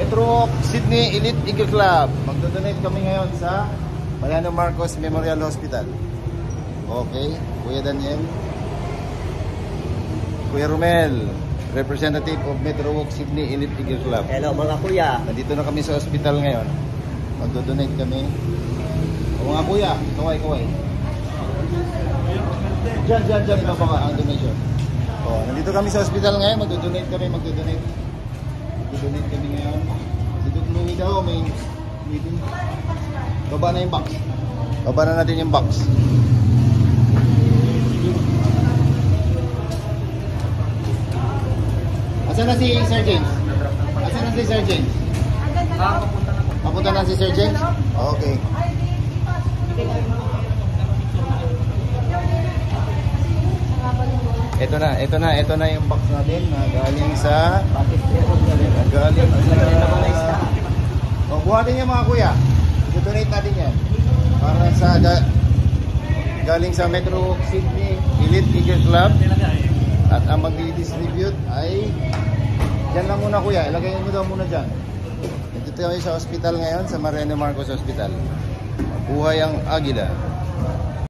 Metro Sydney Elite Eagle Club. Magdodonate kami ngayon sa Mariano Marcos Memorial Hospital. Okay, Kuya Daniel, Kuya Romel, representative of Metro Sydney Elite Eagle Club. Hello mga kuya. Nandito na kami sa hospital ngayon. Magdodonate kami. O mga kuya, kaway. Diyan, baba ka ang donation. O, nandito kami sa hospital ngayon. Magdodonate kami. Magdodonate kami ngayon. Si Duk Louie daw, may meeting. Baba na yung box. Baba na natin yung box. Asan na si Sir James? Papunta na si Sir James? Okay. Ito na yung box natin na galing sa buhatin niya mga kuya. I-donate natin yan para sa galing sa Metro Sydney Elite Eagle Club. At ang mag-distribute ay dyan lang muna kuya. Ilagay mo daw muna dyan. Dito kami sa hospital ngayon, sa Mariano Marcos Hospital. Buhay ang Agila.